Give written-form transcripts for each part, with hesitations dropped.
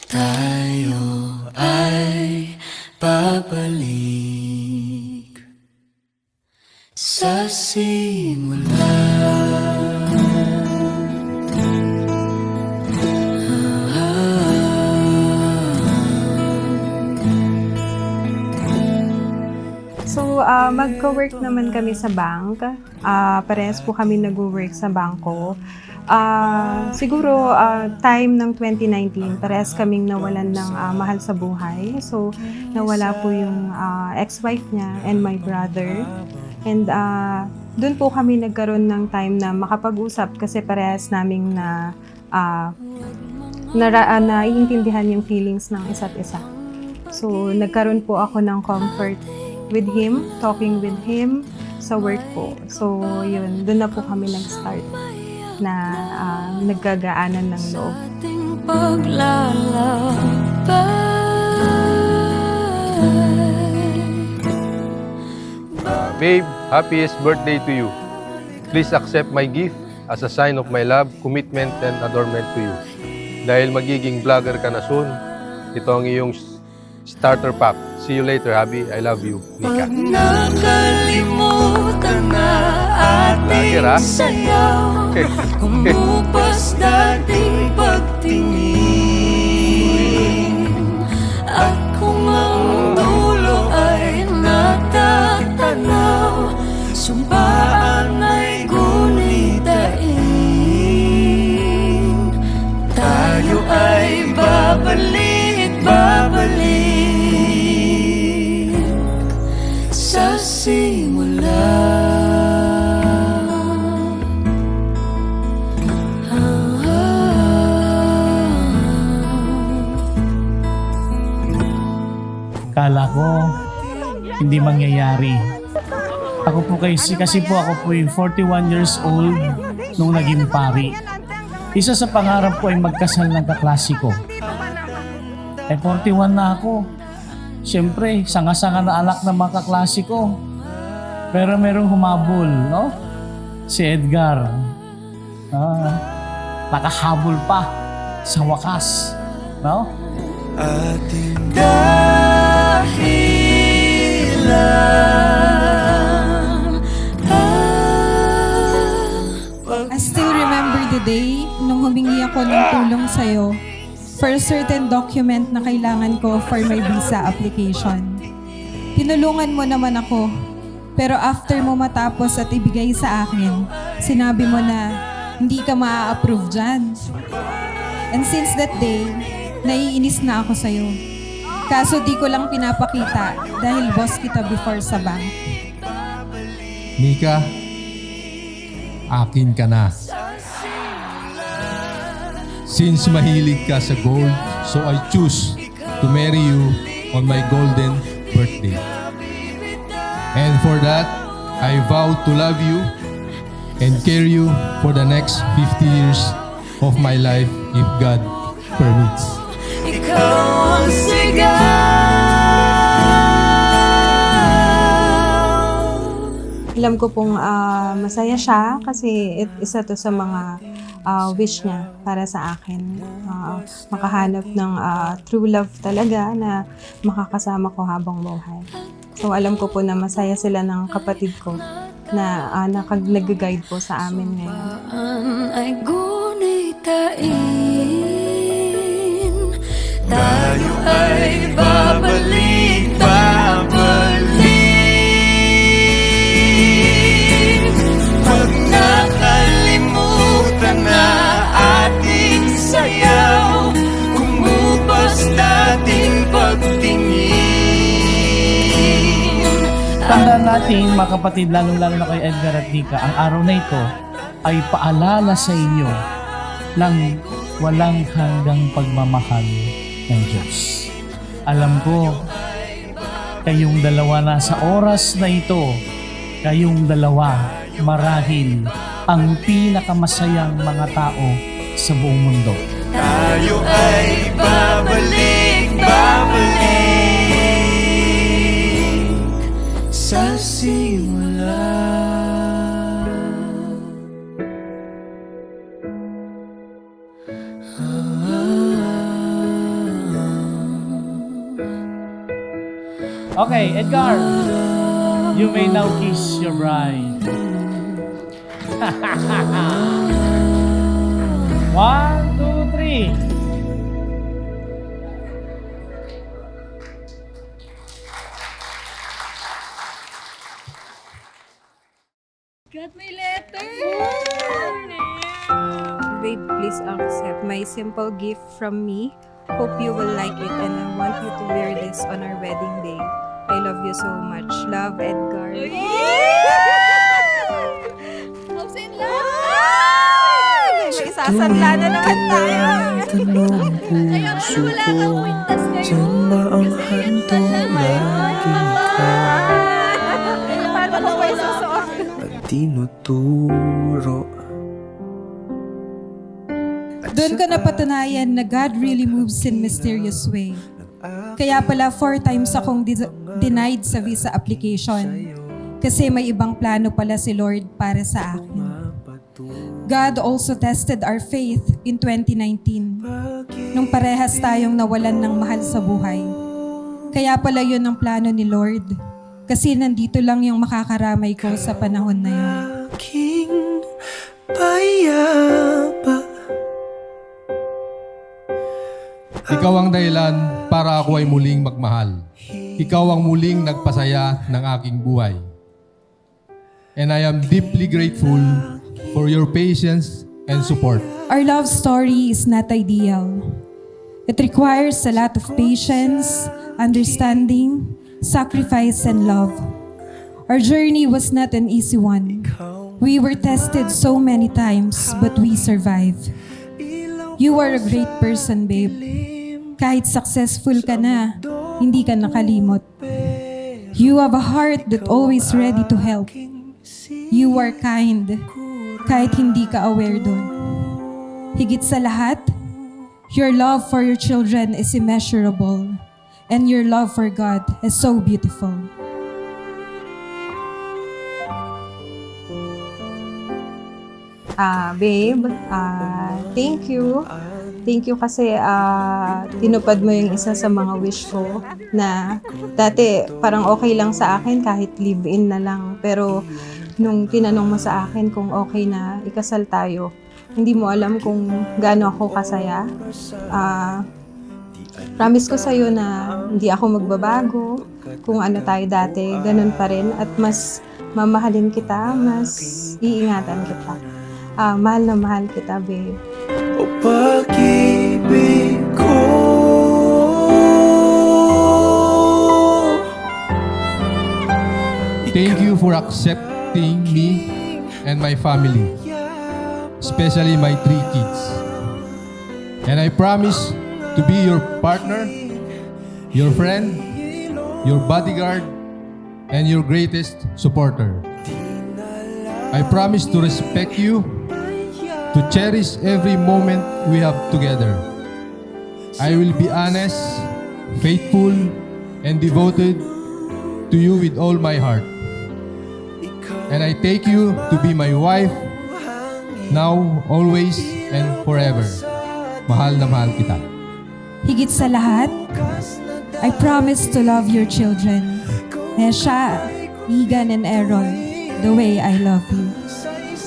Tayo ay babalik sa simula. So, magko-work naman kami sa bank. Parehas po kami nag-work sa bangko. Siguro, time ng 2019, parehas kaming nawalan ng mahal sa buhay. So, nawala po yung ex-wife niya and my brother. And doon po kami nagkaroon ng time na makapag-usap kasi parehas naming naiintindihan yung feelings ng isa't isa. So, nagkaroon po ako ng comfort with him, talking with him sa work po. So, yun, doon na po kami nag-start na nagkagaanan ng loob. Babe, happiest birthday to you. Please accept my gift as a sign of my love, commitment, and adornment to you. Dahil magiging vlogger ka na soon, ito ang iyong starter pack. See you later, Habi. I love you, Nika. Pag nakalimutan na ating sayaw, kumupas dating pagtingin, at kung ang dulo ay natatanaw, sumpaan ay gunitain. Tayo ay babalik sa simula. Kala ko hindi mangyayari. Ako po kasi po ako po yung 41 years old nung naging pari. Isa sa pangarap ko ay magkasal ng kaklase ko. 41 na ako. Siyempre, sanga-sanga na anak ng mga kaklase ko. Pero merong humabol, no? Si Edgar. Nakahabol pa sa wakas, no? Ating dahilan. I still remember the day nung humingi ako ng tulong sa'yo for a certain document na kailangan ko for my visa application. Tinulungan mo naman ako, pero after mo matapos at ibigay sa akin, sinabi mo na hindi ka maa-approve dyan. And since that day, naiinis na ako sa'yo. Kaso di ko lang pinapakita dahil boss kita before sa bank. Nika, akin ka na. Since mahilig ka sa gold, so I choose to marry you on my golden birthday. And for that, I vow to love you and carry you for the next 50 years of my life if God permits. Ikaw ang sigaw. Alam ko pong masaya siya kasi isa to sa mga wish niya para sa akin. Makahanap ng true love talaga na makakasama ko habang buhay. So alam ko po na masaya sila ng kapatid ko na nag-guide po sa amin ngayon. Ay gunitain, tayo ay babalik. Pag nakalimutan na ating sayaw, kumupas dating pagtingin. Tandaan natin, mga kapatid, lalong-lalo na kay Edgar at Nika, ang araw na ito ay paalala sa inyo ng walang hanggang pagmamahal ng Diyos. Alam ko, kayong dalawa na sa oras na ito, kayong dalawa marahil ang pinakamasayang mga tao sa buong mundo. Tayo ay babalik sa simula. Okay, Edgar. You may now kiss your bride. 1, 2, 3. Babe, please accept my simple gift from me. Hope you will like it and I want you to wear this on our wedding day. I love you so much. Love, Edgar. Hope's in love! May isasanla na naman tayo. Tanong Kaya puso wala ko, kang kwintas ngayon. saan ba ang Kasi yan handog pala. lagi ka Paano ko ba isusuot? at tinuturo? Doon ko napatunayan na God really moves in mysterious way. Kaya pala 4 times akong denied sa visa application. Kasi may ibang plano pala si Lord para sa akin. God also tested our faith in 2019. Nung parehas tayong nawalan ng mahal sa buhay. Kaya pala yun ang plano ni Lord. Kasi nandito lang yung makakaramay ko sa panahon na yun. Aking payapa. Ikaw ang dahilan para ako ay muling magmahal. Ikaw ang muling nagpasaya ng aking buhay. And I am deeply grateful for your patience and support. Our love story is not ideal. It requires a lot of patience, understanding, sacrifice, and love. Our journey was not an easy one. We were tested so many times, but we survived. You are a great person, babe. Kahit successful ka na, hindi ka nakalimot. You have a heart that always ready to help. You are kind, kahit hindi ka aware dun. Higit sa lahat, your love for your children is immeasurable, and your love for God is so beautiful. Babe, thank you. Thank you kasi tinupad mo yung isa sa mga wish ko na dati parang okay lang sa akin kahit live-in na lang. Pero nung tinanong mo sa akin kung okay na ikasal tayo, hindi mo alam kung gaano ako kasaya. Promise ko sa'yo na hindi ako magbabago. Kung ano tayo dati, ganun pa rin. At mas mamahalin kita, mas iingatan kita. Mahal na mahal kita, babe. O pag-ibig ko. Thank you for accepting me and my family, especially my 3 kids. And I promise to be your partner, your friend, your bodyguard, and your greatest supporter. I promise to respect you, to cherish every moment we have together. I will be honest, faithful, and devoted to you with all my heart. And I take you to be my wife, now, always, and forever. Mahal na mahal kita. Higit sa lahat, I promise to love your children, Nesha, Egan, and Aaron, the way I love you.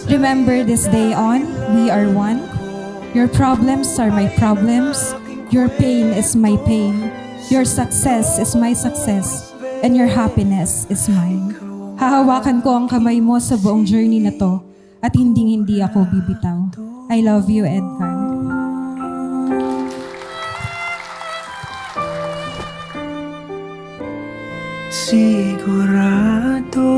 Remember this day on, we are one. Your problems are my problems. Your pain is my pain. Your success is my success. And your happiness is mine. Hahawakan ko ang kamay mo sa buong journey na to at hindi ako bibitaw. I love you, Edgar. Sigurado